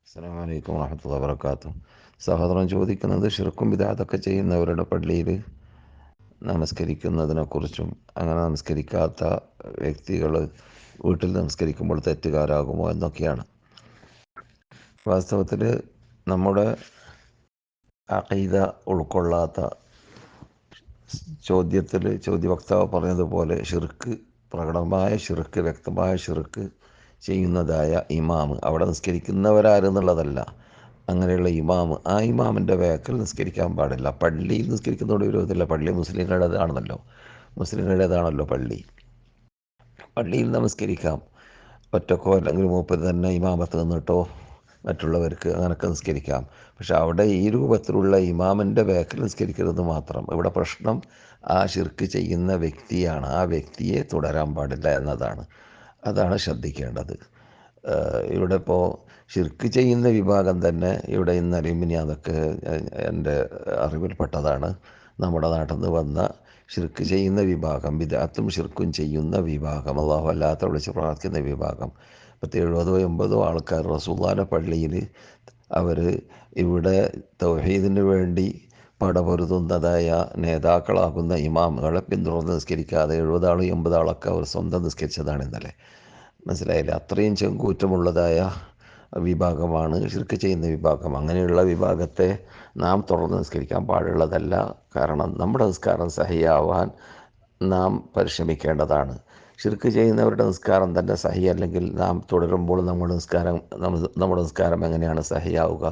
അസ്സലാമു അലൈക്കും വറഹ്മത്തുള്ളാഹി വബറകാതുഹു. സഹോദരൻ ചോദിക്കുന്നത് ഷിർക്കും ബിദ്അത്തൊക്കെ ചെയ്യുന്നവരുടെ പള്ളിയിൽ നമസ്കരിക്കുന്നതിനെക്കുറിച്ചും അങ്ങനെ നമസ്കരിക്കാത്ത വ്യക്തികൾ വീട്ടിൽ നമസ്കരിക്കുമ്പോൾ തെറ്റുകാരാകുമോ എന്നൊക്കെയാണ്. വാസ്തവത്തിൽ നമ്മുടെ അഖീദ ഉൾക്കൊള്ളാത്ത ചോദ്യവക്താവ് പറഞ്ഞതുപോലെ ഷിർക്ക്, പ്രകടമായ ഷിർക്ക്, വ്യക്തമായ ഷിർക്ക് ചെയ്യുന്നതായ ഇമാം, അവിടെ നിസ്കരിക്കുന്നവരാരെന്നുള്ളതല്ല, അങ്ങനെയുള്ള ഇമാം, ആ ഇമാമിൻ്റെ വേക്കൽ നിസ്കരിക്കാൻ പാടില്ല. പള്ളിയിൽ നിസ്കരിക്കുന്നതോട് വിരോധമില്ല. പള്ളി മുസ്ലിങ്ങളുടേതാണല്ലോ പള്ളി. പള്ളിയിൽ നമസ്കരിക്കാം, ഒറ്റക്കോ അല്ലെങ്കിൽ മൂപ്പര് തന്നെ ഇമാമത്ത് നിന്നിട്ടോ മറ്റുള്ളവർക്ക് അങ്ങനെയൊക്കെ നിസ്കരിക്കാം. പക്ഷെ അവിടെ ഈ രൂപത്തിലുള്ള ഇമാമിൻ്റെ വേക്കൽ നിസ്കരിക്കരുത് മാത്രം. ഇവിടെ പ്രശ്നം ആ ഷിർക്ക് ചെയ്യുന്ന വ്യക്തിയാണ്. ആ വ്യക്തിയെ തുടരാൻ പാടില്ല എന്നതാണ്. അതാണ് ശ്രദ്ധിക്കേണ്ടത്. ഇവിടെ ഇപ്പോൾ ഷിർക്ക് ചെയ്യുന്ന വിഭാഗം തന്നെ ഇവിടെ ഇന്നലെയും അതൊക്കെ എൻ്റെ അറിവിൽപ്പെട്ടതാണ്. നമ്മുടെ നാട്ടിൽ നിന്ന് വന്ന ഷിർക്ക് ചെയ്യുന്ന വിഭാഗം, ബിദ്അത്തും ഷിർക്കും ചെയ്യുന്ന വിഭാഗം, അല്ലാഹു അല്ലാത്ത വിളിച്ച് പ്രാർത്ഥിക്കുന്ന വിഭാഗം, 70-80 ആൾക്കാർ റസൂലുള്ളാഹിയുടെ പള്ളിയിൽ അവർ ഇവിടെ തൗഹീദിന് വേണ്ടി പടപൊരുതുന്നതായ നേതാക്കളാകുന്ന ഇമാമുകളെ പിന്തുടർന്ന് നിസ്കരിക്കാതെ 70 ആളും 80 ആളൊക്കെ അവർ സ്വന്തം നിസ്കരിച്ചതാണ് ഇന്നലെ. മനസ്സിലായില്ല? അത്രയും ചെങ്കൂറ്റമുള്ളതായ വിഭാഗമാണ് ഷിർക്ക് ചെയ്യുന്ന വിഭാഗം. അങ്ങനെയുള്ള വിഭാഗത്തെ നാം തുടർന്ന് നിസ്കരിക്കാൻ പാടുള്ളതല്ല. കാരണം നമ്മുടെ നിസ്കാരം സഹിയാവാൻ നാം പരിശ്രമിക്കേണ്ടതാണ്. ഷിർക്ക് ചെയ്യുന്നവരുടെ നിസ്കാരം തന്നെ സഹി അല്ലെങ്കിൽ നാം തുടരുമ്പോൾ നമ്മുടെ നിസ്കാരം എങ്ങനെയാണ് സഹിയാവുക?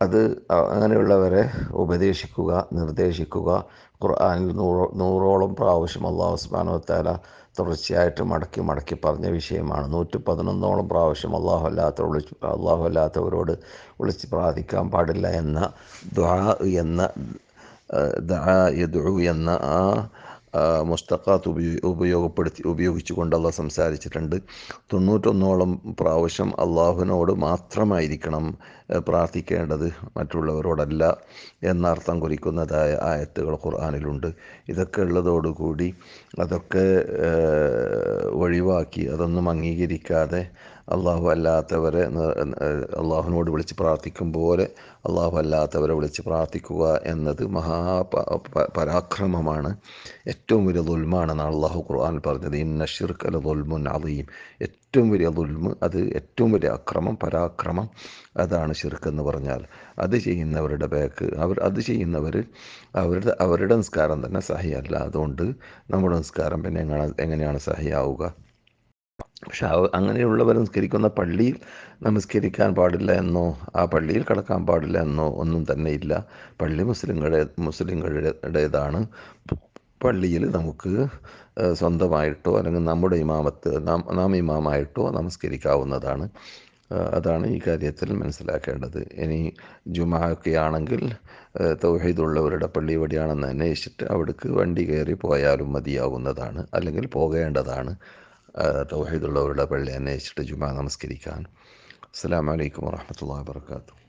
അത് അങ്ങനെയുള്ളവരെ ഉപദേശിക്കുക, നിർദ്ദേശിക്കുക. ഖുർആനിൽ നൂറോളം പ്രാവശ്യം അല്ലാഹു സുബ്ഹാനഹു വ തആല തുടർച്ചയായിട്ട് മടക്കി പറഞ്ഞ വിഷയമാണ്. 111 പ്രാവശ്യം അല്ലാഹു അല്ലാത്തവരോട് വിളിച്ച് പ്രാർത്ഥിക്കാൻ പാടില്ല എന്ന ദുആ യദ്ഉ എന്ന മുസ്തഖാത്ത് ഉപയോഗിച്ചുകൊണ്ട് അള്ളാഹ് സംസാരിച്ചിട്ടുണ്ട്. 91 പ്രാവശ്യം അള്ളാഹുവിനോട് മാത്രമായിരിക്കണം പ്രാർത്ഥിക്കേണ്ടത്, മറ്റുള്ളവരോടല്ല എന്നർത്ഥം കുറിക്കുന്നതായ ആയത്തുകൾ ഖുർആനിലുണ്ട്. ഇതൊക്കെ ഉള്ളതോടുകൂടി അതൊക്കെ ഒഴിവാക്കി, അതൊന്നും അംഗീകരിക്കാതെ അള്ളാഹു അല്ലാത്തവരെ അള്ളാഹുവിനോട് വിളിച്ച് പ്രാർത്ഥിക്കും പോലെ അള്ളാഹു അല്ലാത്തവരെ വിളിച്ച് പ്രാർത്ഥിക്കുക എന്നത് പരാക്രമമാണ്, ഏറ്റവും വലിയ ദുൽമാണെന്നാണ് അള്ളാഹു ഖുർആനിൽ പറഞ്ഞത്. ഇന്ന ശിർക ലദുൽമുൻ അദീം. ഏറ്റവും വലിയ ദുൽമ്, അത് ഏറ്റവും വലിയ അക്രമം, പരാക്രമം, അതാണ് ശിർക്ക് എന്ന് പറഞ്ഞാൽ. അത് ചെയ്യുന്നവരുടെ അത് ചെയ്യുന്നവർ അവരുടെ നിസ്കാരം തന്നെ സഹിയല്ല. അതുകൊണ്ട് നമ്മുടെ നിസ്കാരം പിന്നെ എങ്ങനെയാണ് സഹിയാവുക? പക്ഷെ അങ്ങനെയുള്ളവർ നിസ്കരിക്കുന്ന പള്ളിയിൽ നമസ്കരിക്കാൻ പാടില്ല എന്നോ ആ പള്ളിയിൽ കടക്കാൻ പാടില്ല എന്നോ ഒന്നും തന്നെ ഇല്ല. പള്ളി മുസ്ലിങ്ങളുടേതാണ്. പള്ളിയിൽ നമുക്ക് സ്വന്തമായിട്ടോ അല്ലെങ്കിൽ നമ്മുടെ നാം ഇമാമായിട്ടോ നമസ്കരിക്കാവുന്നതാണ്. അതാണ് ഈ കാര്യത്തിൽ മനസ്സിലാക്കേണ്ടത്. ഇനി ജുമാഅൊക്കെ ആണെങ്കിൽ തൗഹീദുള്ളവരുടെ പള്ളി എവിടെയാണെന്ന് അന്വേഷിച്ചിട്ട് അവിടേക്ക് വണ്ടി കയറി പോയാലും മതിയാവുന്നതാണ്, അല്ലെങ്കിൽ പോകേണ്ടതാണ്. തൗഹീദുള്ളവരുടെ പള്ളി അന്വേഷിച്ചിട്ട് ജുമാ നമസ്കരിക്കാൻ. അസ്സലാമു അലൈക്കും വറഹ്മത്തുള്ളാഹി വബറകാതുഹു.